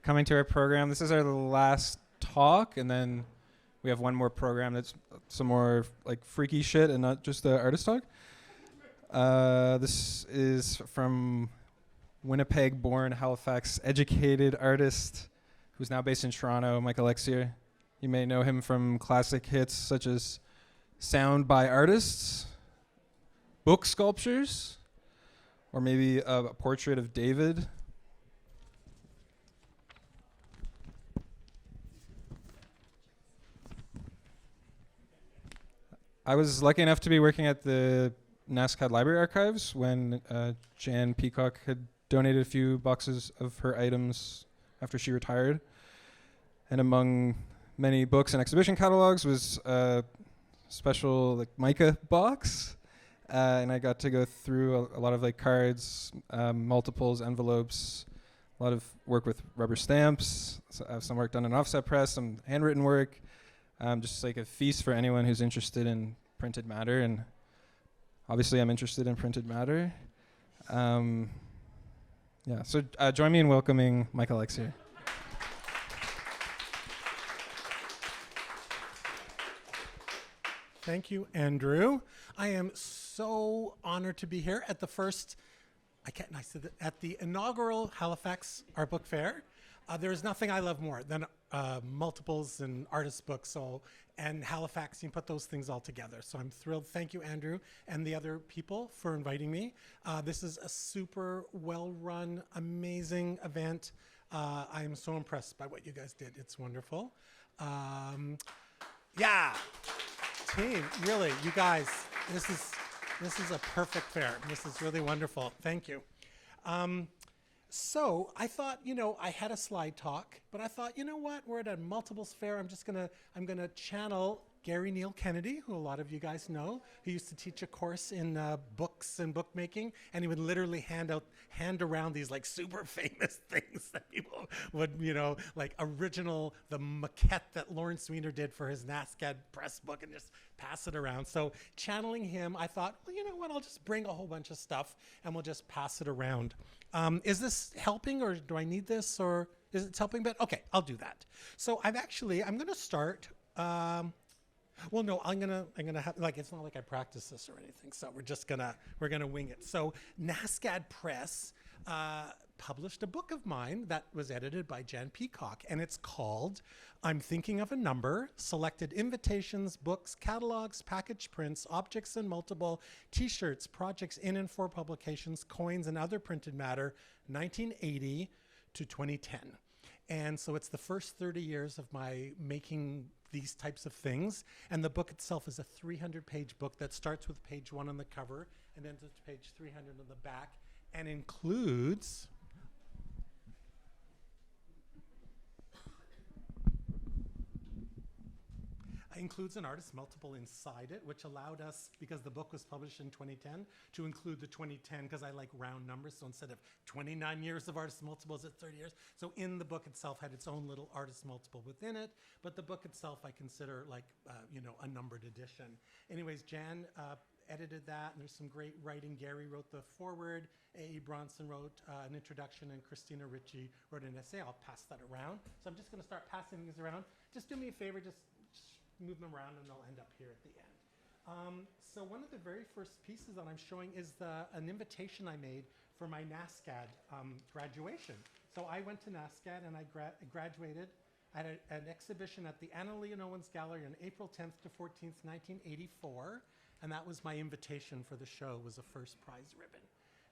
coming to our program. This is our last talk, and then we have one more program that's some more like freaky shit and not just the artist talk. This is from Winnipeg-born, Halifax-educated artist who's now based in Toronto, Micah Lexier. You may know him from classic hits such as Sound by Artists, book sculptures, or maybe a portrait of David. I was lucky enough to be working at the NASCAD Library Archives when Jan Peacock had donated a few boxes of her items after she retired. And among many books and exhibition catalogs was a special like Micah box. And I got to go through a lot of like cards, multiples, envelopes, a lot of work with rubber stamps. So I have some work done in offset press, some handwritten work. Just like a feast for anyone who's interested in printed matter, and obviously I'm interested in printed matter. So join me in welcoming Micah Lexier. Thank you, Andrew. I am so honored to be here at at the inaugural Halifax Art Book Fair. There is nothing I love more than multiples and artist books, and Halifax, you can put those things all together. So I'm thrilled. Thank you, Andrew, and the other people for inviting me. This is a super well-run, amazing event. I am so impressed by what you guys did. It's wonderful. Team, really, you guys, this is a perfect fair. This is really wonderful. Thank you. So I thought, I had a slide talk, but I thought, you know what? We're at a multiples fair. I'm gonna channel Gary Neal Kennedy, who a lot of you guys know, who used to teach a course in books and bookmaking, and he would literally hand around these like super famous things that people would, like the maquette that Lawrence Weiner did for his NASCAD press book, and just pass it around. So channeling him, I thought, well, you know what? I'll just bring a whole bunch of stuff and we'll just pass it around. Is this helping, or do I need this, or is it helping? But okay, I'll do that. So I'm going to start. I'm gonna have, like, it's not like I practice this or anything. So we're gonna wing it. So NASCAD Press published a book of mine that was edited by Jan Peacock, and it's called I'm Thinking of a Number, Selected Invitations, Books, Catalogs, Package Prints, Objects and Multiple, T-shirts, Projects in and for Publications, Coins and Other Printed Matter, 1980 to 2010. And so it's the first 30 years of my making these types of things. And the book itself is a 300-page book that starts with page 1 on the cover and ends with page 300 on the back, and includes an artist multiple inside it, which allowed us, because the book was published in 2010, to include the 2010, because I like round numbers. So instead of 29 years of artist multiples, it's 30 years. So in the book itself had its own little artist multiple within it. But the book itself I consider like, a numbered edition. Anyways, Jan edited that, and there's some great writing. Gary wrote the foreword, A.E. Bronson wrote an introduction, and Christina Ritchie wrote an essay. I'll pass that around. So I'm just going to start passing these around. Just do me a favor, just move them around, and they'll end up here at the end. So one of the very first pieces that I'm showing is an invitation I made for my NASCAD graduation. So I went to NASCAD, and I graduated at an exhibition at the Anna Leonowens Gallery on April 10th to 14th, 1984. And that was my invitation for the show, was a first prize ribbon.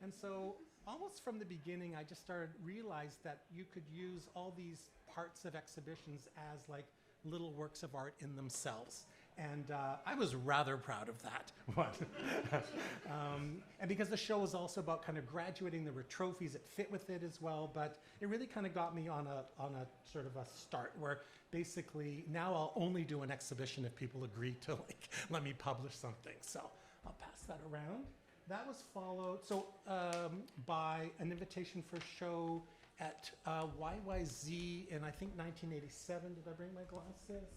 And so almost from the beginning, I just realized that you could use all these parts of exhibitions as like little works of art in themselves. And I was rather proud of that. And because the show was also about kind of graduating, there were trophies that fit with it as well, but it really kind of got me on a sort of a start where basically now I'll only do an exhibition if people agree to like let me publish something. So I'll pass that around. That was followed by an invitation for a show at YYZ in I think 1987. Did I bring my glasses?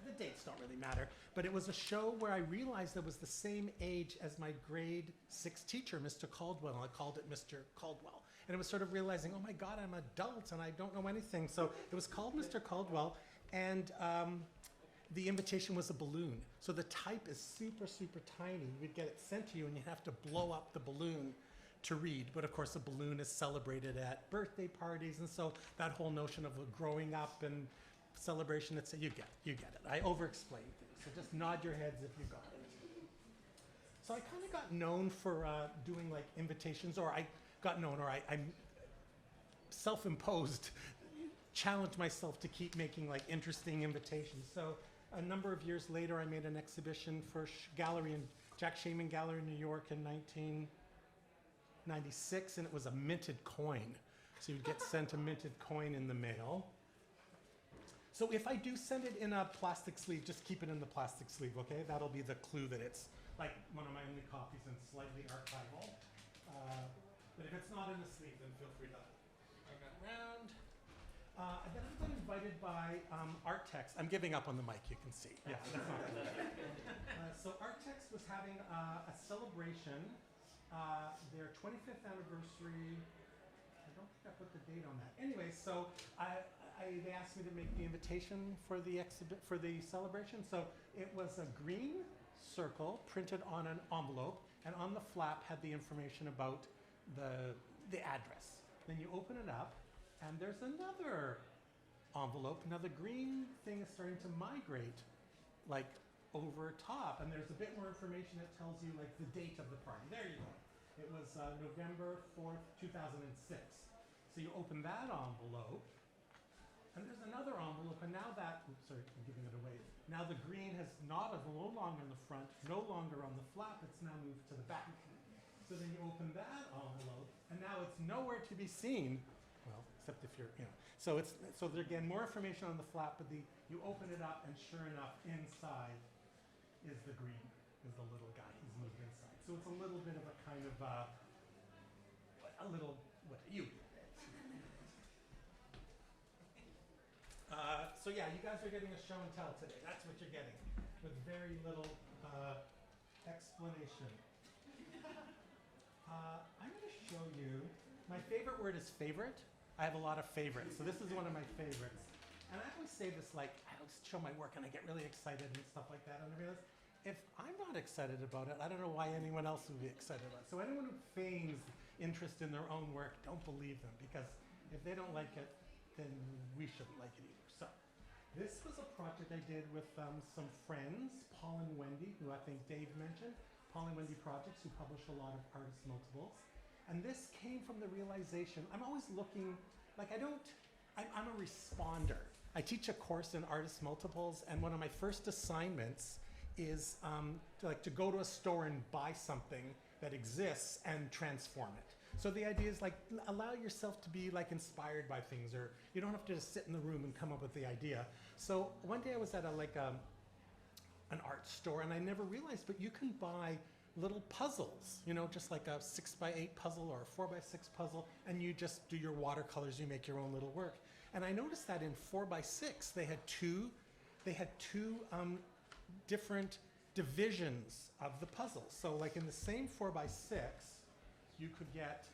The dates don't really matter, but it was a show where I realized I was the same age as my grade 6 teacher, Mr. Caldwell. I called it Mr. Caldwell. And it was sort of realizing, oh my God, I'm an adult and I don't know anything. So it was called Mr. Caldwell, and the invitation was a balloon. So the type is super, super tiny. You'd get it sent to you and you have to blow up the balloon to read. But of course, a balloon is celebrated at birthday parties, and so that whole notion of growing up and celebration, it's you get it. I over-explain things, so just nod your heads if you got it. So I kind of got known for doing like invitations, or I self-imposed, challenged myself to keep making like interesting invitations. So a number of years later, I made an exhibition for gallery in Jack Shaman Gallery in New York in 1996, and it was a minted coin. So you'd get sent a minted coin in the mail. So if I do send it in a plastic sleeve, just keep it in the plastic sleeve, okay? That'll be the clue that it's like one of my only copies and slightly archival. But if it's not in the sleeve, then feel free to bring that around. And then I got invited by Artex. I'm giving up on the mic, you can see. Yeah, that's not good. So Artex was having a celebration, their 25th anniversary. I don't think I put the date on that. Anyway, so they asked me to make the invitation for the celebration. So it was a green circle printed on an envelope, and on the flap had the information about the address. Then you open it up, and there's another envelope, another green thing is starting to migrate, like over top, and there's a bit more information that tells you like the date of the party. There you go. It was November 4th, 2006. So you open that envelope, and there's another envelope, and now that, oops, sorry, I'm giving it away. Now the green has no longer in the front, no longer on the flap, it's now moved to the back. So then you open that envelope, and now it's nowhere to be seen. Well, except if you're, So there again, more information on the flap, but you open it up, and sure enough, inside is the green, is the little guy. He's moved inside. So it's a little bit of a kind of so yeah, you guys are getting a show and tell today. That's what you're getting, with very little explanation. I'm going to show you, my favorite word is favorite. I have a lot of favorites, so this is one of my favorites. And I always say this, like, I always show my work and I get really excited and stuff like that. And I realize, if I'm not excited about it, I don't know why anyone else would be excited about it. So anyone who feigns interest in their own work, don't believe them, because if they don't like it, then we shouldn't like it either. So this was a project I did with some friends, Paul and Wendy, who I think Dave mentioned. Paul and Wendy Projects, who publish a lot of artist multiples. And this came from the realization, I'm always looking, like I'm a responder. I teach a course in artist multiples, and one of my first assignments is to go to a store and buy something that exists and transform it. So the idea is like, allow yourself to be like inspired by things, or you don't have to just sit in the room and come up with the idea. So one day I was at an art store, and I never realized, but you can buy little puzzles, just like a 6x8 puzzle or a 4x6 puzzle, and you just do your watercolors, you make your own little work. And I noticed that in 4x6, they had two different divisions of the puzzle. So like in the same 4x6, you could get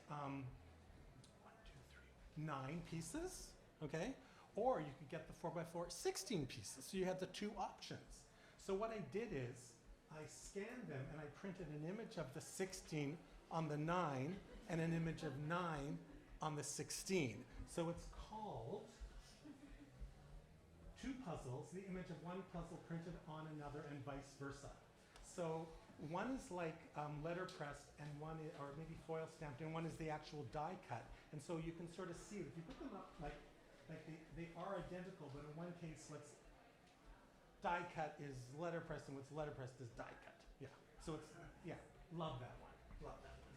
9 pieces, okay? Or you could get the 4x4, 16 pieces. So you had the two options. So what I did is I scanned them and I printed an image of the 16 on the 9 and an image of 9 on the 16. So it's called two puzzles, the image of one puzzle printed on another and vice versa. So one is like letterpressed, and one is, or maybe foil stamped, and one is the actual die cut. And so you can sort of see it. If you put them up like they are identical, but in one case, die cut is letterpressed, and what's letterpressed is die cut. Yeah. So it's, love that one. Love that one.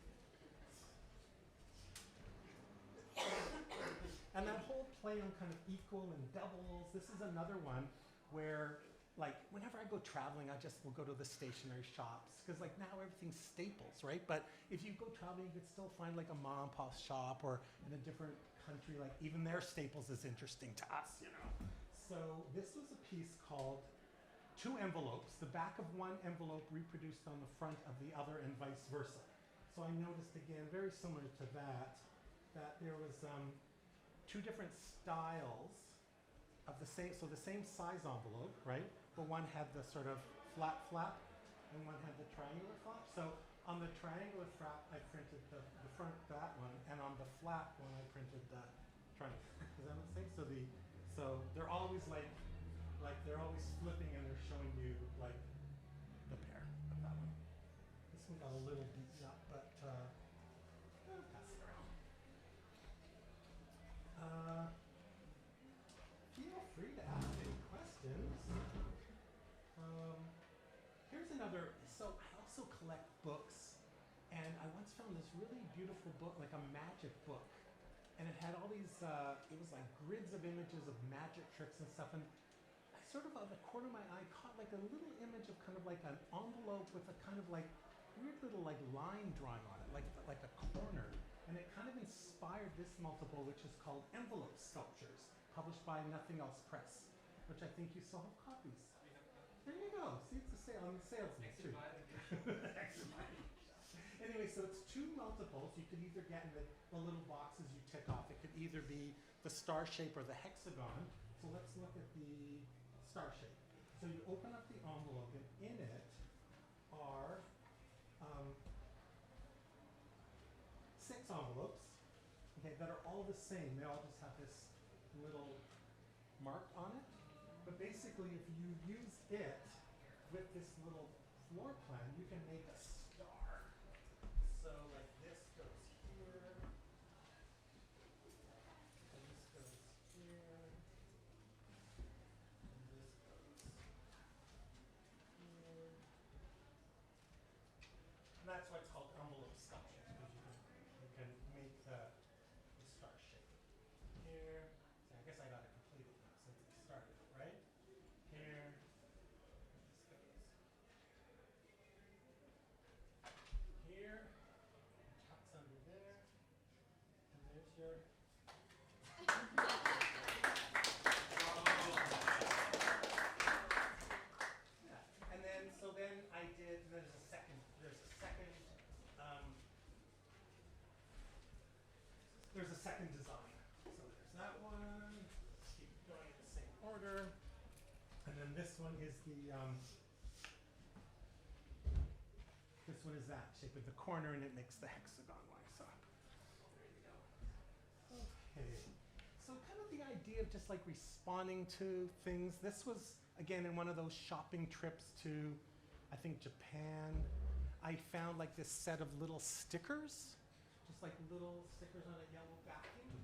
And that whole play on kind of equal and doubles, this is another one where, like, whenever I go traveling, I just will go to the stationery shops, because like now everything's staples, right? But if you go traveling, you could still find like a mom and pop shop, or in a different country, like even their staples is interesting to us, So this was a piece called Two Envelopes, the back of one envelope reproduced on the front of the other and vice versa. So I noticed again, very similar to that, that there was two different styles of the same, so the same size envelope, right? But one had the sort of flat flap and one had the triangular flap. So on the triangular flap, I printed the front, that one, and on the flat one, I printed the triangle. Does that make sense? So they're always like they're always flipping and they're showing you like the pair of that one. This one got a little beaten up, but I'll pass it around. Feel free to ask any questions. Here's another, so I also collect books, and I once found this really beautiful book, like a magic book. And it had all these, it was like grids of images of magic tricks and stuff, and I sort of, out of the corner of my eye, caught like a little image of kind of like an envelope with a kind of like weird little like line drawing on it, like a corner. And it kind of inspired this multiple, which is called Envelope Sculptures, published by Nothing Else Press, which I think you still have copies. There you go. See, it's a sale. I'm a salesman too. Anyway, so it's two multiples. You could either get in the little boxes you tick off. It could either be the star shape or the hexagon. So let's look at the star shape. So you open up the envelope, and in it are 6 envelopes, okay, that are all the same. They all just have this little mark on it. But basically, if you use it with this little floor plan, you can make a star. So like this goes here, and this goes here, and this goes here. And that's why it's called envelope sculpture, because you can make the star shape. Here, so I guess I got it completed now since it started, right? Here, this goes here, tucks under there, and there's your. Yeah, and then so then I did. There's a second. There's a second design. So there's that one. Let's keep going in the same order. And then this one is the, this one is that shape with the corner, and it makes the hexagon one. So there you go. Okay. So kind of the idea of just like responding to things. This was, again, in one of those shopping trips to, I think, Japan. I found like this set of little stickers, just like little stickers on a yellow backing.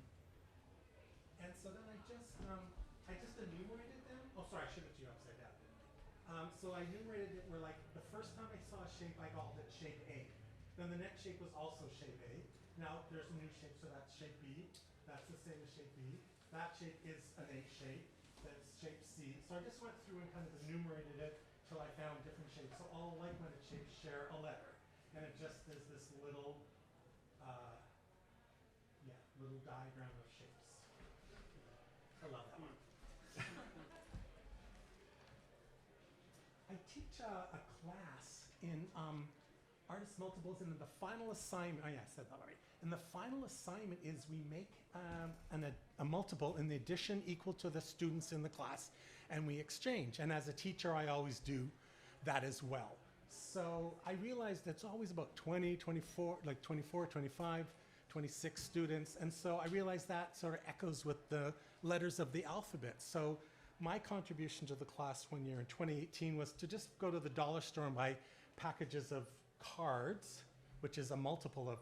And so then I just enumerated them. Oh, sorry, I should have you upside down, didn't I? So I enumerated it where like the first time I saw a shape, I called it shape A. Then the next shape was also shape A. Now there's a new shape, so that's shape B. That's the same as shape B. That shape is an A shape. That's shape C. So I just went through and kind of enumerated it till I found different shapes. So all like-minded shapes share a letter. And it just is this little, little diagram of shapes. I love that one. I teach a class in artist multiples, and then the final assignment, oh yeah, I said that already. And the final assignment is we make a multiple in the addition equal to the students in the class, and we exchange. And as a teacher, I always do that as well. So I realized it's always about 20, 24, like 24, 25, 26 students. And so I realized that sort of echoes with the letters of the alphabet. So my contribution to the class one year in 2018 was to just go to the dollar store and buy packages of cards, which is a multiple of,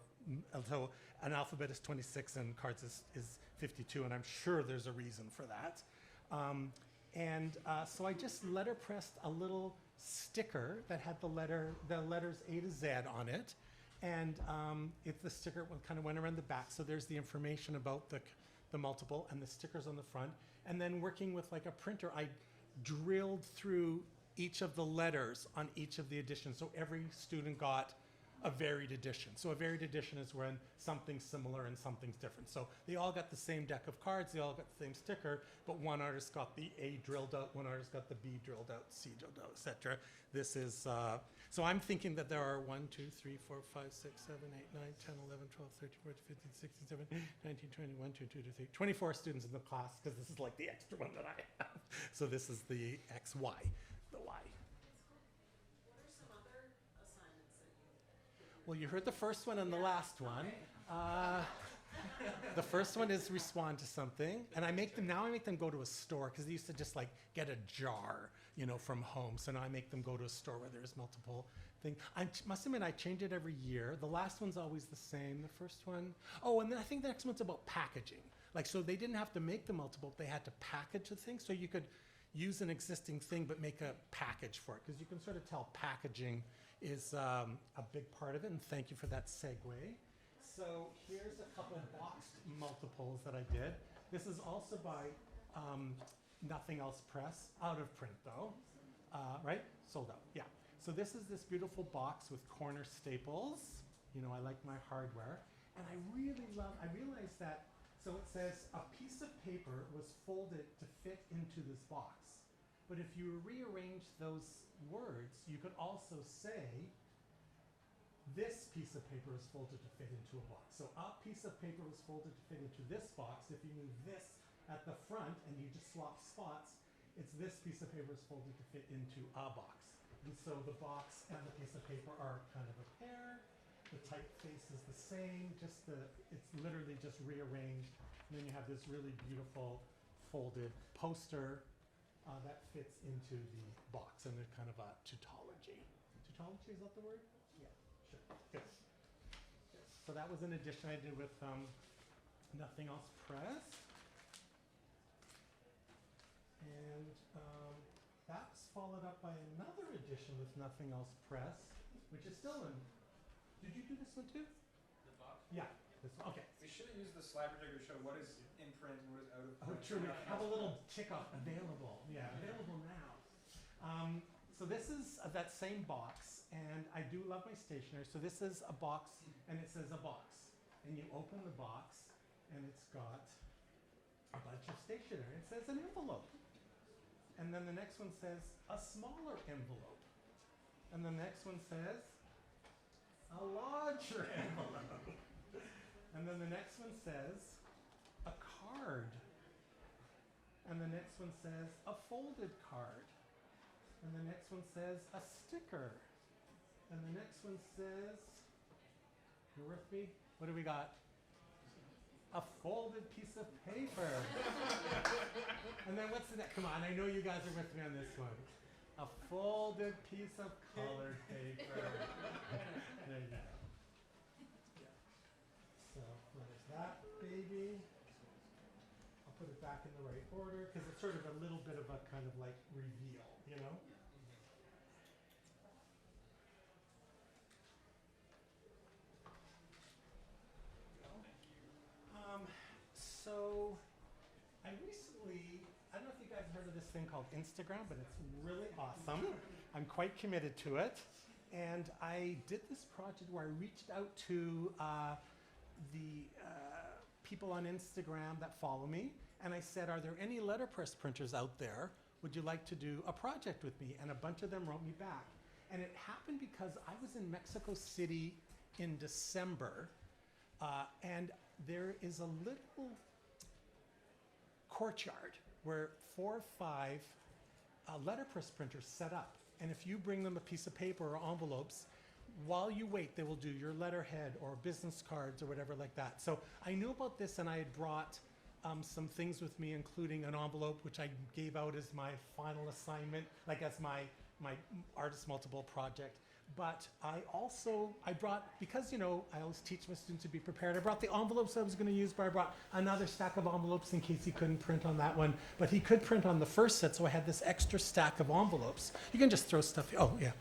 so an alphabet is 26 and cards is 52, and I'm sure there's a reason for that. So I just letterpressed a little sticker that had the letters A to Z on it, and the sticker kind of went around the back. So there's the information about the multiple and the stickers on the front. And then working with like a printer, I drilled through each of the letters on each of the editions. So every student got a varied edition. So a varied edition is when something's similar and something's different. So they all got the same deck of cards, they all got the same sticker, but one artist got the A drilled out, one artist got the B drilled out, C drilled out, etc. This is, so I'm thinking that there are 1, 2, 3, 4, 5, 6, 7, 8, 9, 10, 11, 12, 13, 14, 15, 16, 17, 19, 20, 1, 2, 2, 3, 24 students in the class, because this is like the extra one that I have. So this is the XY, the Y. What are some other assignments that you? Well, you heard the first one and the last one. The first one is respond to something, and I make them go to a store, because they used to just like get a jar, you know, from home. So now I make them go to a store where there's multiple things. I must admit, I change it every year. The last one's always the same. The first one, oh, and then I think the next one's about packaging. Like, so they didn't have to make the multiple, they had to package the thing. So you could use an existing thing, but make a package for it, because you can sort of tell packaging is a big part of it. And thank you for that segue. So here's a couple boxed multiples that I did. This is also by Nothing Else Press, out of print though, right? Sold out, yeah. So this is this beautiful box with corner staples. You know, I like my hardware. And I realized that, so it says a piece of paper was folded to fit into this box. But if you rearrange those words, you could also say, this piece of paper is folded to fit into a box. So a piece of paper was folded to fit into this box. If you move this at the front and you just swap spots, it's this piece of paper is folded to fit into a box. And so the box and the piece of paper are kind of a pair. The typeface is the same, it's literally just rearranged. And then you have this really beautiful folded poster that fits into the box, and they're kind of a tautology. Tautology, is that the word? Yeah, sure. Good. So that was an edition I did with Nothing Else Press. And that was followed up by another edition with Nothing Else Press, which is still in. Did you do this one too? The box? Yeah. This one. Okay. We should have used the slide projector to show what is in print and what is out of print. Oh, true. We have a little tick off available. Yeah, available now. So this is that same box, and I do love my stationery. So this is a box, and it says a box. And you open the box, and it's got a bunch of stationery. It says an envelope. And then the next one says a smaller envelope. And the next one says a larger envelope. And then the next one says a card. And the next one says a folded card. And the next one says a sticker. And the next one says, you with me? What do we got? A folded piece of paper. And then what's the next? Come on, I know you guys are with me on this one. A folded piece of colored paper. There you go. Yeah. So there's that baby. I'll put it back in the right order because it's sort of a little bit of a kind of like reveal, you know? So I don't know if you guys heard of this thing called Instagram, but it's really awesome. I'm quite committed to it. And I did this project where I reached out to the people on Instagram that follow me, and I said, are there any letterpress printers out there? Would you like to do a project with me? And a bunch of them wrote me back. And it happened because I was in Mexico City in December, and there is a little courtyard where 4 or 5 letterpress printers set up. And if you bring them a piece of paper or envelopes, while you wait, they will do your letterhead or business cards or whatever like that. So I knew about this, and I had brought some things with me, including an envelope, which I gave out as my final assignment, like as my artist multiple project. But I brought, because, you know, I always teach my students to be prepared, I brought the envelopes I was going to use, but I brought another stack of envelopes in case he couldn't print on that one. But he could print on the first set, so I had this extra stack of envelopes. You can just throw stuff, oh yeah.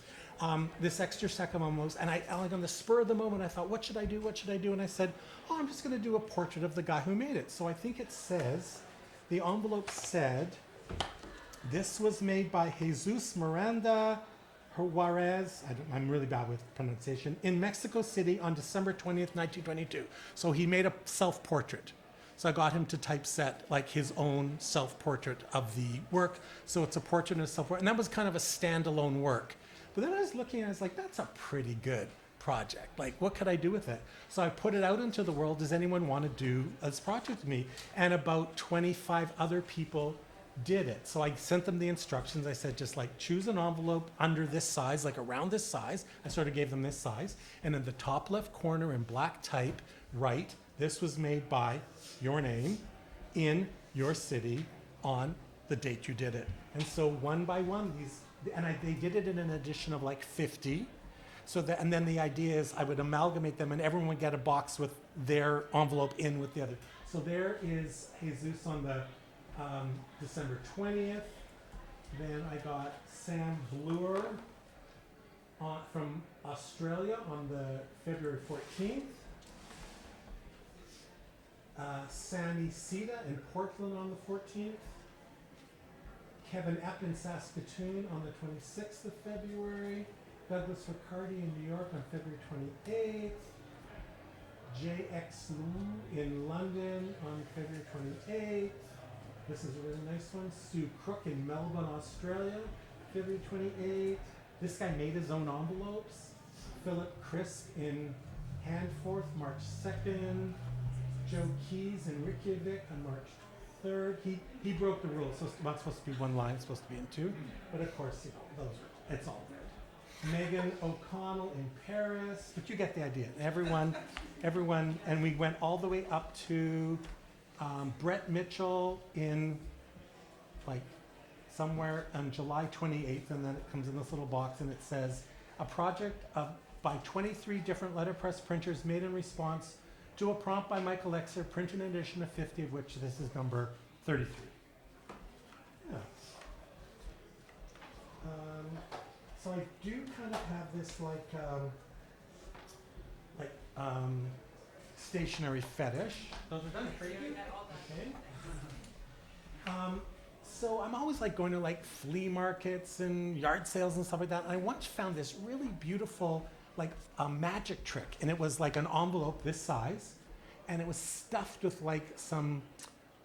This extra stack of envelopes, and on the spur of the moment, I thought, what should I do? And I said, oh, I'm just going to do a portrait of the guy who made it. So I think it says, the envelope said, this was made by Jesus Miranda, Juarez, I'm really bad with pronunciation, in Mexico City on December 20th, 1922. So he made a self-portrait. So I got him to typeset like his own self-portrait of the work. So it's a portrait and a self-portrait. And that was kind of a standalone work. But then I was looking and I was like, that's a pretty good project. Like, what could I do with it? So I put it out into the world. Does anyone want to do this project with me? And about 25 other people did it. So I sent them the instructions. I said, just like choose an envelope under this size, like around this size. I sort of gave them this size. And in the top left corner in black type, write, this was made by your name in your city on the date you did it. And so one by one, they did it in an edition of like 50. And then the idea is I would amalgamate them and everyone would get a box with their envelope in with the other. So there is Jesus on the December 20th. Then I got Sam Bloor from Australia on the February 14th. Sammy Sita in Portland on the 14th. Kevin Epp in Saskatoon on the 26th of February. Douglas Riccardi in New York on February 28th. J.X. Liu in London on February 28th. This is a really nice one. Sue Crook in Melbourne, Australia, February 28th. This guy made his own envelopes. Philip Crisp in Hanforth, March 2nd. Joe Keys in Reykjavik on March 3rd. He broke the rules, so it's not supposed to be one line, it's supposed to be in two. But of course, it's all good. Megan O'Connell in Paris, but you get the idea. Everyone, and we went all the way up to Brett Mitchell in like somewhere on July 28th, and then it comes in this little box and it says, a project by 23 different letterpress printers made in response to a prompt by Micah Lexier, printed an edition of 50, of which this is number 33. Yeah. So I do kind of have this stationary fetish. Those are done for you? Okay. So I'm always like going to like flea markets and yard sales and stuff like that. And I once found this really beautiful like a magic trick, and it was like an envelope this size, and it was stuffed with like some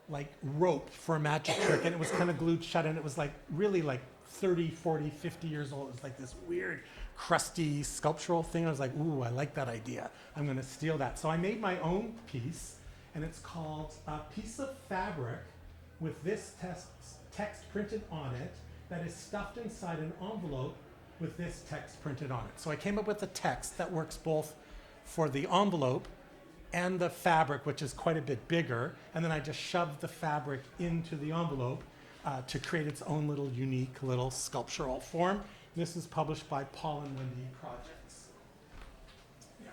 like rope for a magic trick, and it was kind of glued shut, and it was like really like 30, 40, 50 years old. It was like this weird, crusty sculptural thing. I was like, ooh, I like that idea. I'm going to steal that. So I made my own piece, and it's called A Piece of Fabric with this text printed on it that is stuffed inside an envelope with this text printed on it. So I came up with a text that works both for the envelope and the fabric, which is quite a bit bigger, and then I just shoved the fabric into the envelope to create its own little unique little sculptural form. This is published by Paul and Wendy Projects. Yeah.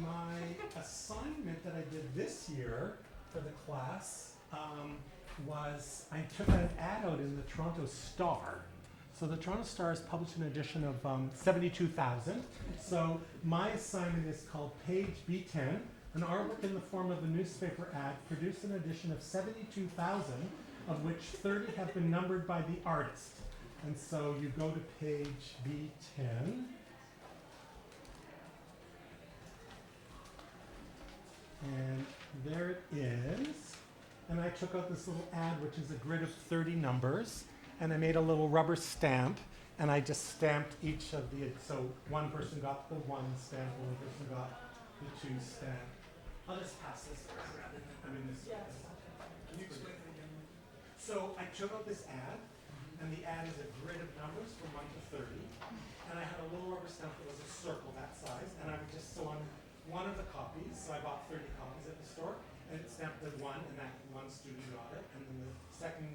My assignment that I did this year for the class was I took an ad out in the Toronto Star. So the Toronto Star has published an edition of 72,000. So my assignment is called Page B10, an artwork in the form of a newspaper ad, produced an edition of 72,000, of which 30 have been numbered by the artist. And so you go to page B10. And there it is. And I took out this little ad, which is a grid of 30 numbers, and I made a little rubber stamp, and I just stamped each of the, so one person got the one stamp, one person got the two stamp. I'll just pass this around. Yes. Can you explain it again? So I took out this ad, and the ad is a grid of numbers from 1 to 30, and I had a little rubber stamp that was a circle that size, and I would just sew on one of the copies, so I bought 30 copies at the store, and it stamped the one, and that one student got it, and then the second,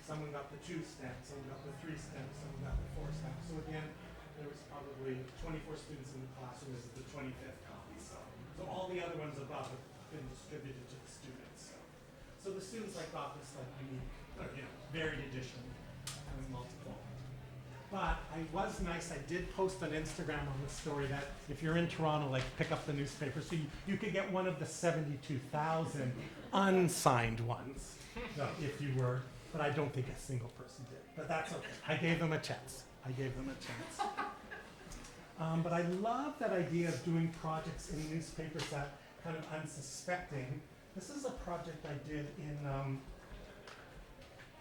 someone got the 2 stamps, someone got the 3 stamps, someone got the 4 stamps. So again, there was probably 24 students in the class, and this is the 25th copy. So all the other ones above have been distributed to the students. So the students got this unique, varied edition, and multiple. But I was nice, I did post on Instagram on the story that if you're in Toronto, pick up the newspaper. So you could get one of the 72,000 unsigned ones, if you were. but I don't think a single person did. But that's okay. I gave them a chance. But I love that idea of doing projects in newspapers that kind of unsuspecting. This is a project I did in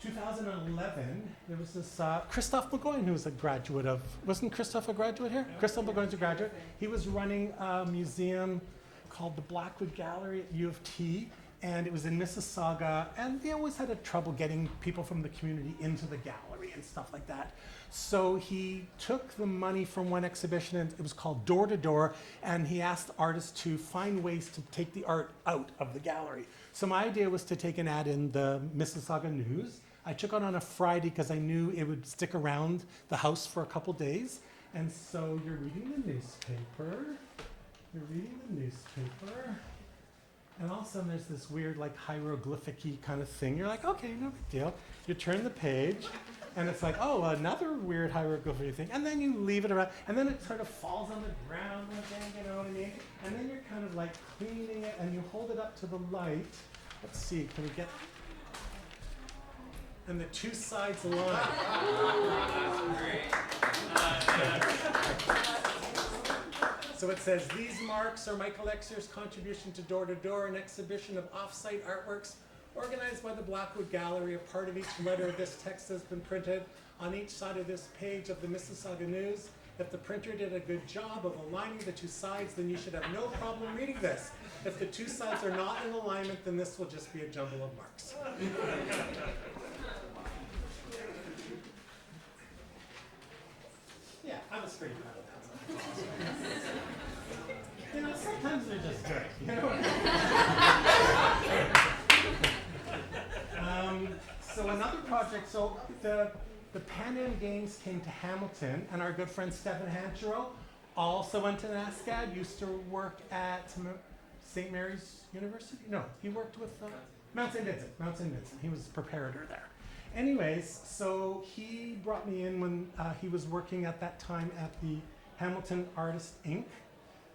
2011. There was this Christophe Burgoyne, who was a graduate of, wasn't Christophe a graduate here? Christophe Burgoyne's a graduate. He was running a museum called the Blackwood Gallery at U of T, and it was in Mississauga, and they always had a trouble getting people from the community into the gallery and stuff like that. So he took the money from one exhibition, and it was called Door to Door, and he asked artists to find ways to take the art out of the gallery. So my idea was to take an ad in the Mississauga News. I took it on a Friday because I knew it would stick around the house for a couple days. And so you're reading the newspaper, and all of a sudden there's this weird like hieroglyphic-y kind of thing. You're like, okay, no big deal. You turn the page, and it's like, oh, another weird hieroglyphic thing. And then you leave it around, and then it sort of falls on the ground, you know what I mean? And then you're kind of like cleaning it, and you hold it up to the light. Let's see, can we get... And the two sides align. So it says, these marks are Micah Lexier's contribution to Door to Door, an exhibition of off-site artworks organized by the Blackwood Gallery. A part of each letter of this text has been printed on each side of this page of the Mississauga News. If the printer did a good job of aligning the two sides, then you should have no problem reading this. If the two sides are not in alignment, then this will just be a jumble of marks. Yeah, I was pretty proud of that. You know, sometimes they're just good, you know? So another project, so the Pan Am Games came to Hamilton, and our good friend Stephen Hanchero also went to NASCAD, used to work at St. Mary's University? No, he worked with Mount St. Vincent. He was a preparator there. Anyways, so he brought me in when he was working at that time at the Hamilton Artist Inc.,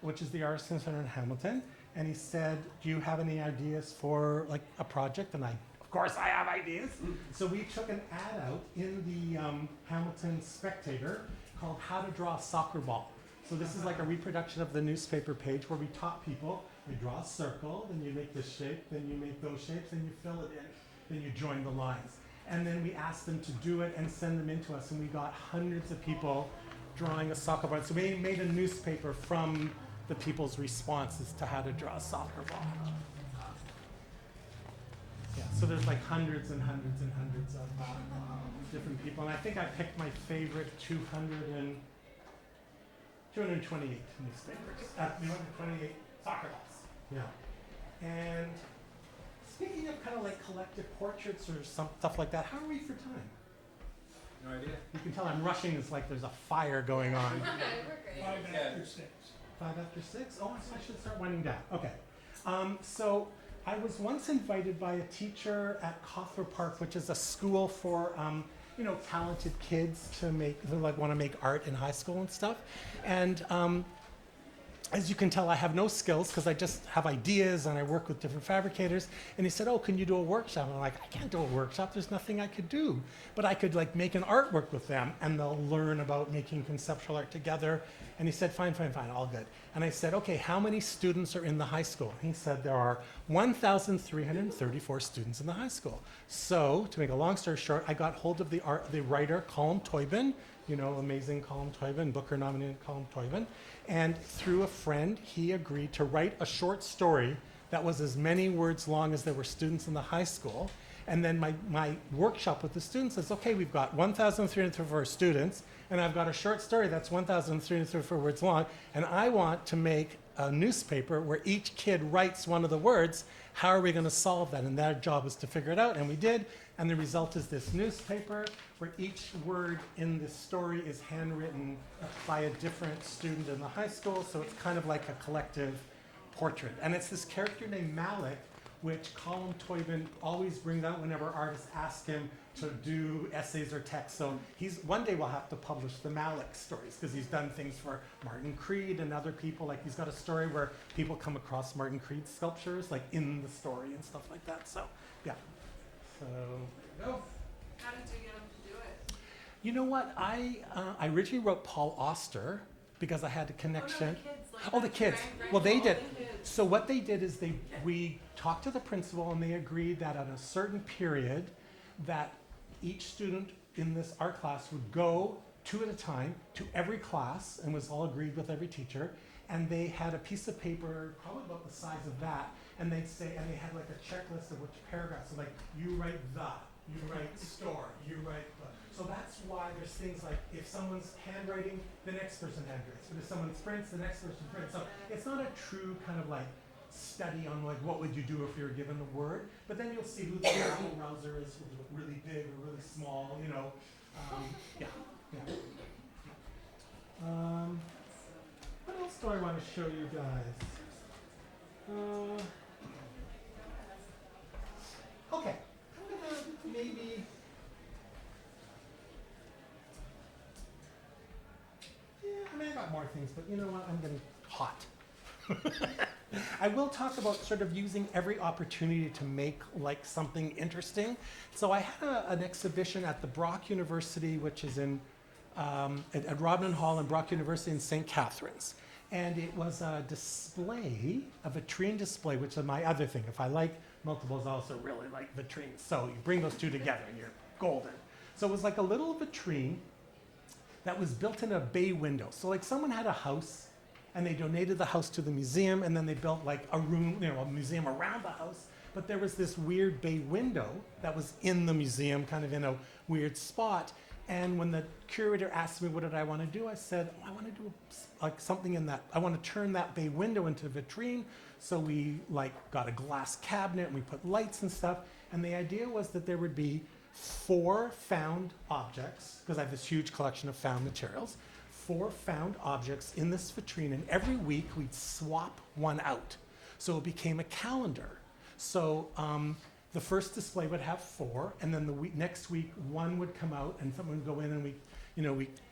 which is the Artist Center in Hamilton. And he said, do you have any ideas for like a project? And of course I have ideas. So we took an ad out in the Hamilton Spectator called How to Draw a Soccer Ball. So this is like a reproduction of the newspaper page where we taught people, you draw a circle, then you make this shape, then you make those shapes, then you fill it in, then you join the lines. And then we asked them to do it and send them in to us, and we got hundreds of people drawing a soccer ball. So we made a newspaper from the people's responses to how to draw a soccer ball. Yeah, so there's like hundreds and hundreds and hundreds of different people. And I think I picked my favorite 228 newspapers, 228 soccer balls. Yeah. And speaking of kind of like collective portraits or some stuff like that, how are we for time? No idea. You can tell I'm rushing. It's like there's a fire going on. Okay, we're great. 5 after 6. 5 after 6? Oh, so I should start winding down. Okay. So I was once invited by a teacher at Cawthra Park, which is a school for talented kids to want to make art in high school and stuff. And as you can tell, I have no skills because I just have ideas and I work with different fabricators. And he said, oh, can you do a workshop? And I'm like, I can't do a workshop. There's nothing I could do. But I could like make an artwork with them and they'll learn about making conceptual art together. And he said, fine, all good. And I said, okay, how many students are in the high school? And he said, there are 1,334 students in the high school. So to make a long story short, I got hold of the writer, Colm Toibin, amazing Colm Toibin, Booker-nominated Colm Toibin. And through a friend, he agreed to write a short story that was as many words long as there were students in the high school. And then my workshop with the students is, okay, we've got 1,334 students, and I've got a short story that's 1,334 words long, and I want to make a newspaper where each kid writes one of the words. How are we going to solve that? And their job was to figure it out, and we did. And the result is this newspaper where each word in this story is handwritten by a different student in the high school, so it's kind of like a collective portrait. And it's this character named Malik, which Colm Toibin always brings out whenever artists ask him to do essays or texts. So one day we'll have to publish the Malik stories because he's done things for Martin Creed and other people. Like he's got a story where people come across Martin Creed sculptures like in the story and stuff like that. So yeah. So there you go. How did you get them to do it? You know what? I originally wrote Paul Auster because I had a connection. Oh, no, the kids. Like The that's kids. great, Well, they all did. the kids. So what they did is we talked to the principal and they agreed that at a certain period that each student in this art class would go 2 at a time to every class and was all agreed with every teacher. And they had a piece of paper, probably about the size of that, and they'd say, and they had like a checklist of which paragraphs. So like, you write the, you write store, you write the. So that's why there's things like if someone's handwriting, the next person handwrites. But if someone prints, the next person prints. So it's not a true kind of like study on like what would you do if you were given the word. But then you'll see who the rabble rouser is, who's really big or really small, you know. Yeah. What else do I want to show you guys? Okay, I'm gonna maybe. Yeah, I mean, I got more things, but you know what? I'm getting hot. I will talk about sort of using every opportunity to make like something interesting. So I had an exhibition at the Brock University, which is in at Rodman Hall and Brock University in St. Catharines. And it was a display, a vitrine display, which is my other thing. If I like multiples, I also really like vitrines. So you bring those two together and you're golden. So it was like a little vitrine that was built in a bay window. So like someone had a house and they donated the house to the museum and then they built like a room, you know, a museum around the house. But there was this weird bay window that was in the museum, kind of in a weird spot. And when the curator asked me what did I want to do, I said, I want to do like something in that. I want to turn that bay window into a vitrine. So we like got a glass cabinet and we put lights and stuff. And the idea was that there would be 4 found objects, because I have this huge collection of found materials, 4 found objects in this vitrine. And every week we'd swap one out. So it became a calendar. So the first display would have 4, and then the next week 1 would come out, and someone would go in, and week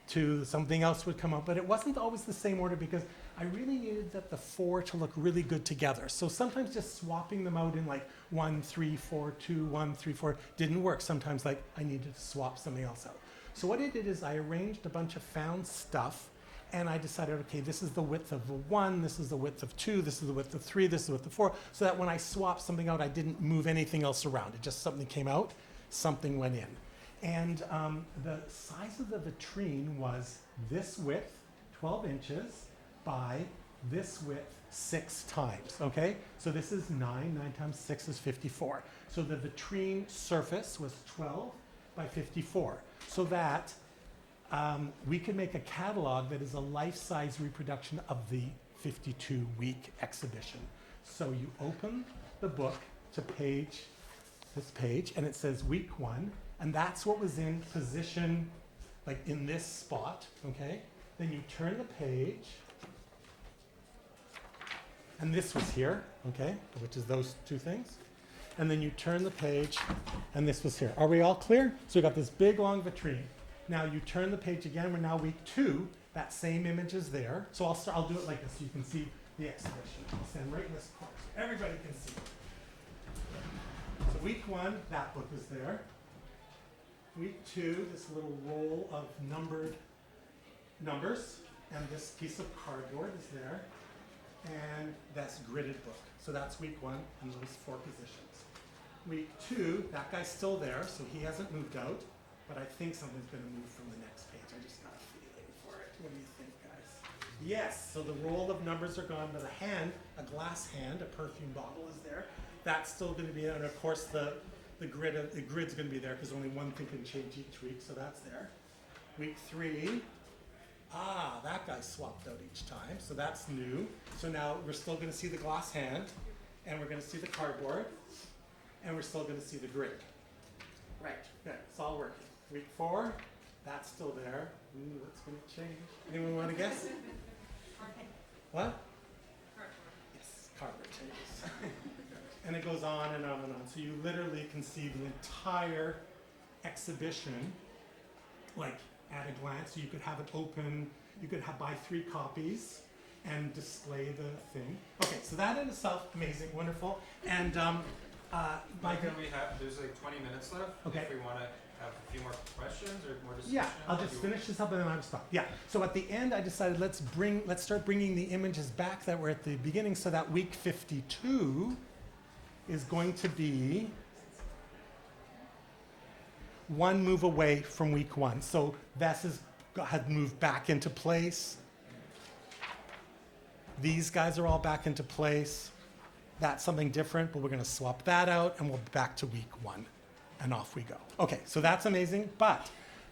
2 something else would come out. But it wasn't always the same order because I really needed the 4 to look really good together. So sometimes just swapping them out in like 1, 3, 4, 2, 1, 3, 4 didn't work. Sometimes like I needed to swap something else out. So what I did is I arranged a bunch of found stuff. And I decided, okay, this is the width of 1, this is the width of 2, this is the width of 3, this is the width of 4, so that when I swapped something out, I didn't move anything else around. It just something came out, something went in. And the size of the vitrine was this width, 12 inches, by this width 6 times, okay? So this is 9 times 6 is 54. So the vitrine surface was 12 by 54, so that we could make a catalog that is a life-size reproduction of the 52-week exhibition. So you open the book to this page, and it says week 1, and that's what was in position, like in this spot, okay? Then you turn the page, and this was here, okay? Which is those 2 things. And then you turn the page, and this was here. Are we all clear? So we got this big, long vitrine. Now you turn the page again, we're now week 2, that same image is there. So I'll do it like this so you can see the exhibition. I'll stand right in this corner so everybody can see. So week 1, that book is there. Week 2, this little roll of numbered numbers, and this piece of cardboard is there. And that's gridded book. So that's week 1 and those 4 positions. Week 2, that guy's still there, so he hasn't moved out. But I think something's going to move from the next page. I just got a feeling for it. What do you think, guys? Yes, so the roll of numbers are gone, but a glass hand, a perfume bottle is there. That's still going to be there, and of course the grid's going to be there because only one thing can change each week, so that's there. Week 3, that guy swapped out each time, so that's new. So now we're still going to see the glass hand, and we're going to see the cardboard, and we're still going to see the grid. Right, good, it's all working. Week 4, that's still there. Ooh, what's going to change? Anyone want to guess? What? Yes, cardboard changes. And it goes on and on and on. So you literally can see the entire exhibition, like at a glance. So you could have it open, you could buy 3 copies and display the thing. Okay, so that in itself, amazing, wonderful. And Micah, there's like 20 minutes left. Okay. If we want to have a few more questions or more discussion. Yeah, I'll just finish this up and then I'll stop. Yeah, so at the end I decided let's start bringing the images back that were at the beginning, so that week 52 is going to be one move away from week 1. So had moved back into place. These guys are all back into place. That's something different, but we're going to swap that out and we'll be back to week 1. And off we go. Okay, so that's amazing,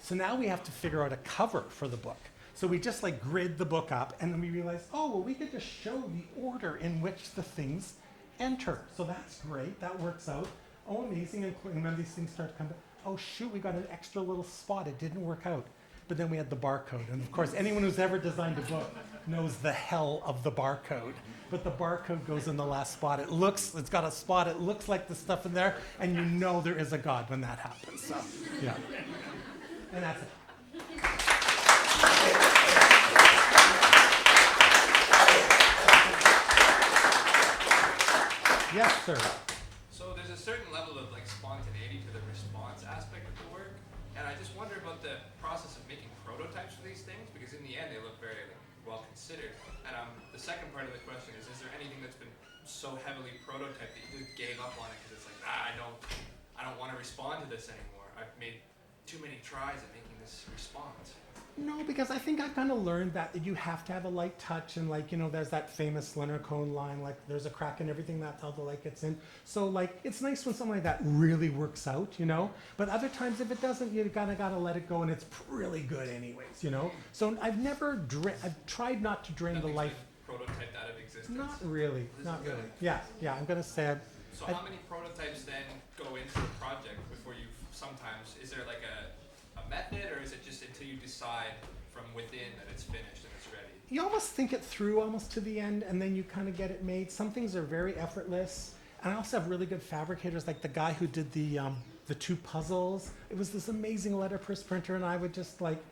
so now we have to figure out a cover for the book. So we just like grid the book up and then we realize, oh, well, we could just show the order in which the things enter. So that's great, that works out. Oh, amazing, and when these things start to come back, oh shoot, we got an extra little spot, it didn't work out. But then we had the barcode, and of course, anyone who's ever designed a book knows the hell of the barcode. But the barcode goes in the last spot. It's got a spot, it looks like the stuff in there, and you know there is a God when that happens. So, yeah. And that's it. Yes, sir. So there's a certain level of like spontaneity to the response aspect of the work, and I just wonder about the process of making prototypes for these things, because in the end they look very well considered. And the second part of the question is there anything that's been so heavily prototyped that you just gave up on it because it's like, I don't want to respond to this anymore. I've made too many tries at making this response. No, because I think I've kind of learned that you have to have a light touch, and like, there's that famous Leonard Cohen line, like there's a crack in everything, that's how the light gets in. So like, it's nice when something like that really works out, but other times if it doesn't, you gotta let it go, and it's really good anyways, So I've tried not to drain the life. Prototyped out of existence? Not really, not really. Yeah, I'm gonna say So how many prototypes then go into a project before you sometimes, is there like a method, or is it just until you decide from within that it's finished and it's ready? you almost think it through almost to the end, and then you kind of get it made. Some things are very effortless, and I also have really good fabricators, like the guy who did the 2 puzzles. It was this amazing letterpress printer, and I would just like,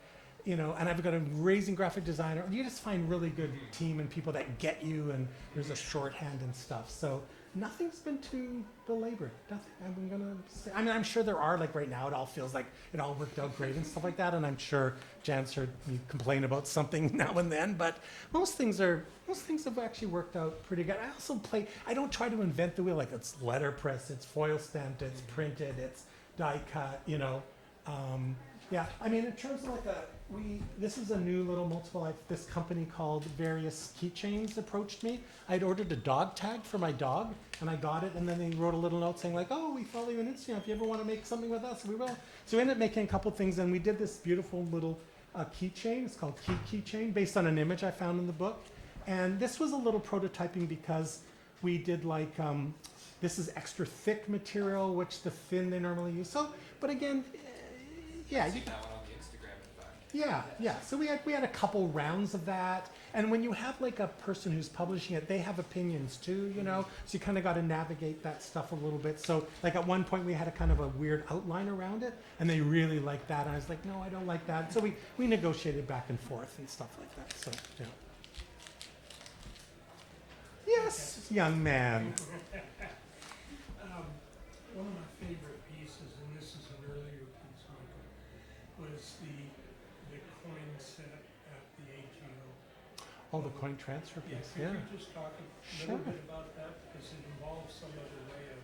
and I've got a amazing graphic designer. You just find really good team and people that get you, and there's a shorthand and stuff. So nothing's been too belabored. Nothing. I'm gonna say. I mean, I'm sure there are. Like right now, it all feels like it all worked out great and stuff like that. And I'm sure Jan's heard me complain about something now and then. But most things have actually worked out pretty good. I also I don't try to invent the wheel. Like it's letterpress, it's foil stamped, it's printed, it's die cut. Yeah. I mean, in terms of this is a new little multiple. This company called Various Keychains approached me. I'd ordered a dog tag for my dog, and I got it, and then they wrote a little note saying like, oh, we follow you on Instagram. If you ever want to make something with us, we will. So we ended up making a couple things, and we did this beautiful little keychain. It's called Keychain, based on an image I found in the book. And this was a little prototyping because we did this is extra thick material, which the thin they normally use. So, but again, yeah. I've seen that one on the Instagram, in fact. Yeah. So we had a couple rounds of that, and when you have like a person who's publishing it, they have opinions too, So you kind of got to navigate that stuff a little bit. So like at one point we had a kind of a weird outline around it, and they really liked that. And I was like, no, I don't like that. So we negotiated back and forth and stuff like that. So yeah. Yes, young man. One of my favorite pieces, and this is an earlier piece, Michael, was the coin set at the AGO. Oh, the coin transfer piece. Could Yeah. you just talk a Sure. little bit about that, because it involves some other way of,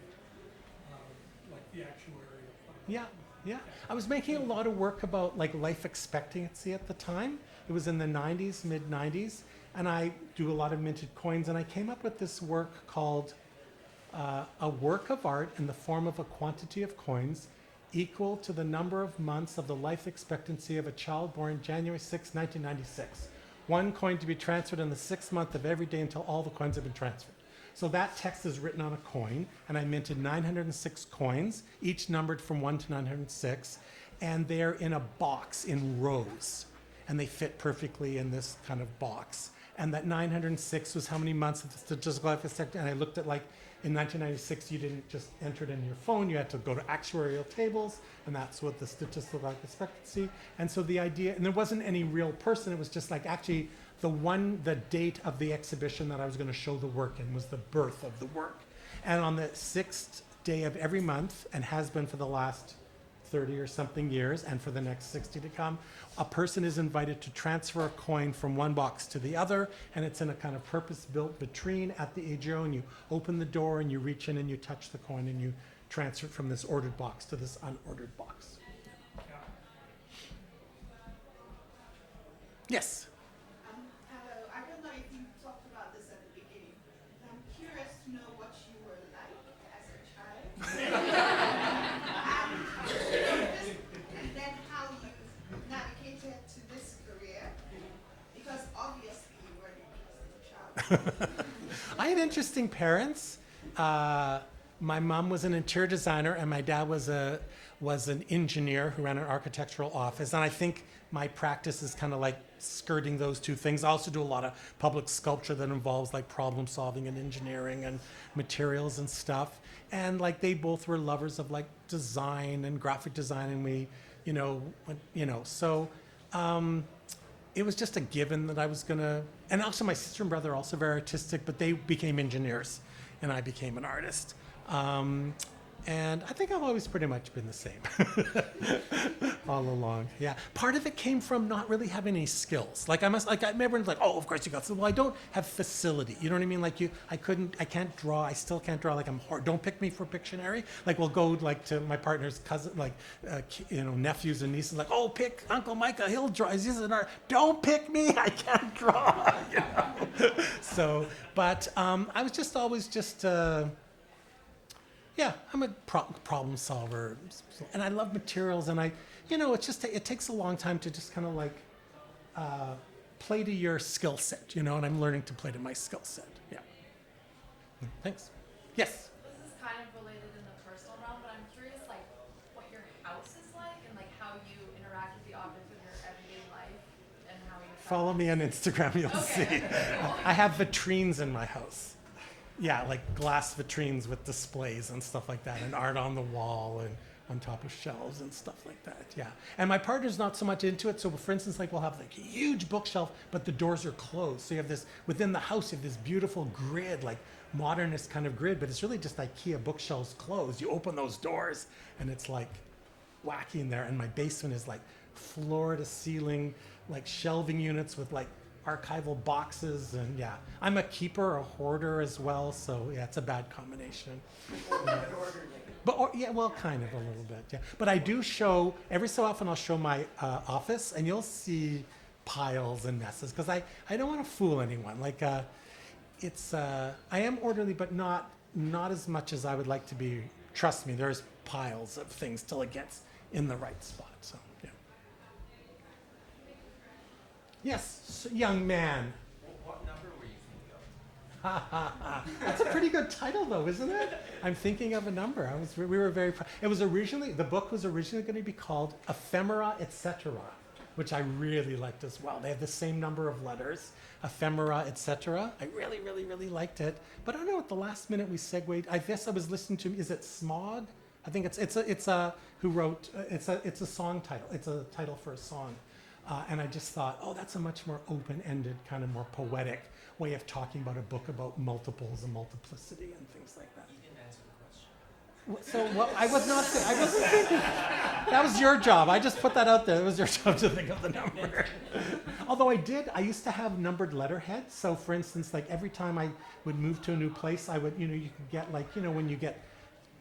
like the actuarial fund. Yeah. I was making a lot of work about like life expectancy at the time. It was in the 90s, mid 90s, and I do a lot of minted coins, and I came up with this work called a work of art in the form of a quantity of coins equal to the number of months of the life expectancy of a child born January 6, 1996. One coin to be transferred in the 6th month of every day until all the coins have been transferred. So that text is written on a coin, and I minted 906 coins, each numbered from 1 to 906, and they're in a box in rows, and they fit perfectly in this kind of box. And that 906 was how many months of the statistical life expectancy, and I looked at like, in 1996, you didn't just enter it in your phone, you had to go to actuarial tables, and that's what the statistical life expectancy. And so the idea, and there wasn't any real person, it was just like actually the date of the exhibition that I was going to show the work in was the birth of the work. And on the 6th day of every month, and has been for the last 30 or something years, and for the next 60 to come, a person is invited to transfer a coin from one box to the other, and it's in a kind of purpose-built vitrine at the AGO, and you open the door and you reach in and you touch the coin and you transfer it from this ordered box to this unordered box. Yes? Hello, I don't know if you talked about this at the beginning, but I'm curious to know what you were like as a child. And then how you navigated to this career, because obviously you were an interesting child. I had interesting parents. My mom was an interior designer, and my dad was an engineer who ran an architectural office. And I think my practice is kind of like skirting those two things. I also do a lot of public sculpture that involves like problem solving and engineering and materials and stuff. And like they both were lovers of like design and graphic design, and we, so. It was just a given that I was gonna, and also my sister and brother are also very artistic, but they became engineers and I became an artist. And I think I've always pretty much been the same all along. Yeah. Part of it came from not really having any skills. Like everyone's like, oh, of course you got skills. Well, I don't have facility. You know what I mean? Like I can't draw. I still can't draw. Like I'm hard. Don't pick me for Pictionary. Like we'll go like to my partner's cousin, like, nephews and nieces, like, oh, pick Uncle Micah. He'll draw. He's an art. Don't pick me. I can't draw. So, but I was just always just, yeah, I'm a problem solver, and I love materials, and it takes a long time to just kind of like play to your skill set, and I'm learning to play to my skill set. Yeah. Thanks. Yes. This is kind of related in the personal realm, but I'm curious, like, what your house is like, and like how you interact with the objects in your everyday life, and how you Follow me on Instagram, you'll see. I have vitrines in my house. Yeah, like glass vitrines with displays and stuff like that, and art on the wall and on top of shelves and stuff like that. Yeah, and my partner's not so much into it. So, for instance, like we'll have like a huge bookshelf, but the doors are closed. So you have this within the house. You have this beautiful grid, like modernist kind of grid, but it's really just IKEA bookshelves closed. You open those doors, and it's like wacky in there. And my basement is like floor to ceiling, like shelving units with like archival boxes, and yeah, I'm a keeper, a hoarder as well, so yeah, it's a bad combination. Kind of a little bit, yeah. But I do show, every so often I'll show my office, and you'll see piles and messes, because I don't want to fool anyone. Like, I am orderly, but not as much as I would like to be. Trust me, there's piles of things till it gets in the right spot, so yeah. Yes, young man. What number were you thinking of? That's a pretty good title, though, isn't it? I'm thinking of a number. We were very proud. The book was originally going to be called Ephemera, Etc., which I really liked as well. They have the same number of letters, Ephemera, Etc. I really, really, really liked it. But I don't know, at the last minute we segued. I guess I was listening to, is it Smog? I think it's a song title. It's a title for a song. And I just thought, oh, that's a much more open-ended, kind of more poetic way of talking about a book about multiples and multiplicity and things like that. You didn't answer the question. So I wasn't thinking. That was your job. I just put that out there. It was your job to think of the number. Although I used to have numbered letterheads. So for instance, like every time I would move to a new place, I would, you could get like, when you get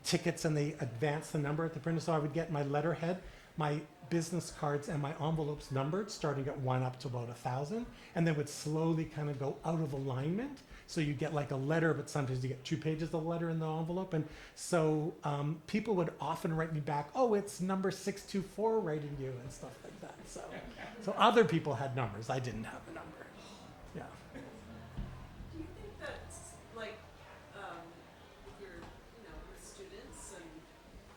tickets and they advance the number at the printer. So I would get my letterhead, my business cards and my envelopes numbered, starting at 1 up to about 1,000, and then would slowly kind of go out of alignment. So you get like a letter, but sometimes you get 2 pages of letter in the envelope. And so people would often write me back, oh, it's number 624 writing you and stuff like that. So other people had numbers. I didn't have a number. Yeah. Do you think that, like, with your, with students and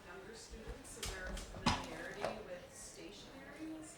younger students, is there a familiarity with stationaries?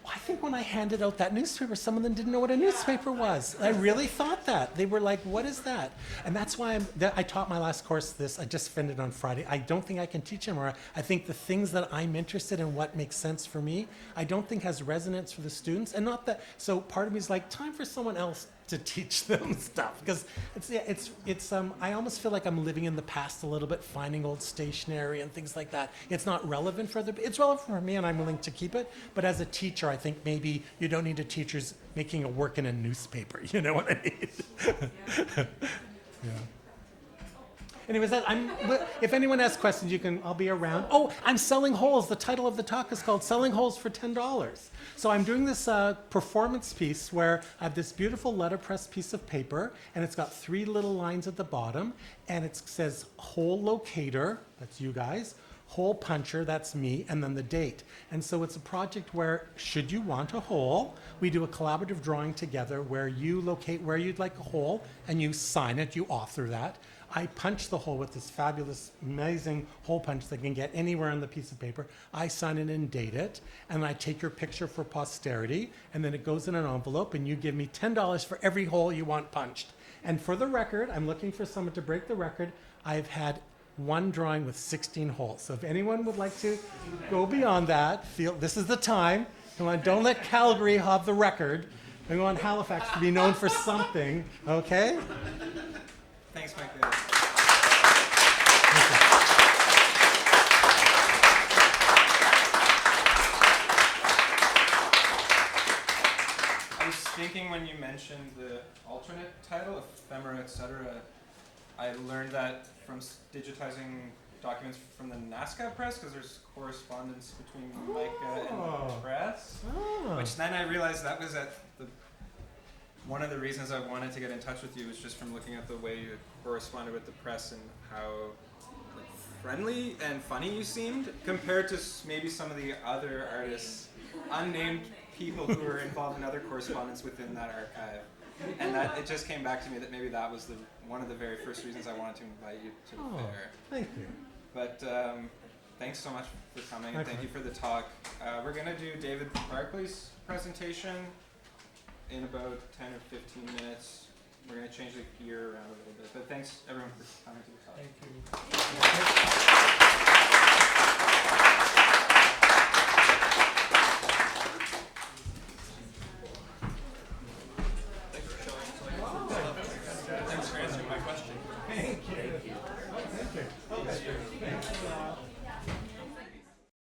I think when I handed out that newspaper, some of them didn't know what a newspaper was. I really thought that. They were like, what is that? And that's why I taught my last course this. I just finished it on Friday. I don't think I can teach anymore. I think the things that I'm interested in, what makes sense for me, I don't think has resonance for the students. And not that, so part of me is like, time for someone else to teach them stuff because it's I almost feel like I'm living in the past a little bit, finding old stationery and things like that. It's not relevant for it's relevant for me, and I'm willing to keep it. But as a teacher, I think maybe you don't need a teacher's making a work in a newspaper. You know what I mean? Yeah. Anyways, if anyone has questions, I'll be around. Oh, I'm selling holes. The title of the talk is called Selling Holes for $10. So I'm doing this performance piece where I have this beautiful letterpress piece of paper, and it's got 3 little lines at the bottom, and it says hole locator, that's you guys, hole puncher, that's me, and then the date. And so it's a project where, should you want a hole, we do a collaborative drawing together where you locate where you'd like a hole, and you sign it, you author that. I punch the hole with this fabulous, amazing hole punch that can get anywhere on the piece of paper. I sign it and date it, and I take your picture for posterity, and then it goes in an envelope, and you give me $10 for every hole you want punched. And for the record, I'm looking for someone to break the record. I've had one drawing with 16 holes. So if anyone would like to go beyond that, this is the time. Come on, don't let Calgary have the record. We want Halifax to be known for something, okay? Thanks, Micah. I was thinking when you mentioned the alternate title, ephemera, etc., I learned that from digitizing documents from the NASCAD press, because there's correspondence between Micah and the press, which then I realized that was one of the reasons I wanted to get in touch with you was just from looking at the way you corresponded with the press and how friendly and funny you seemed compared to maybe some of the other artists, unnamed people who were involved in other correspondence within that archive. And that it just came back to me that maybe that was one of the very first reasons I wanted to invite you to the fair. Thank you. But thanks so much for coming, and thank you for the talk. We're going to do David Barclay's presentation in about 10 or 15 minutes. We're going to change the gear around a little bit. But thanks, everyone, for coming to the talk. Thank you.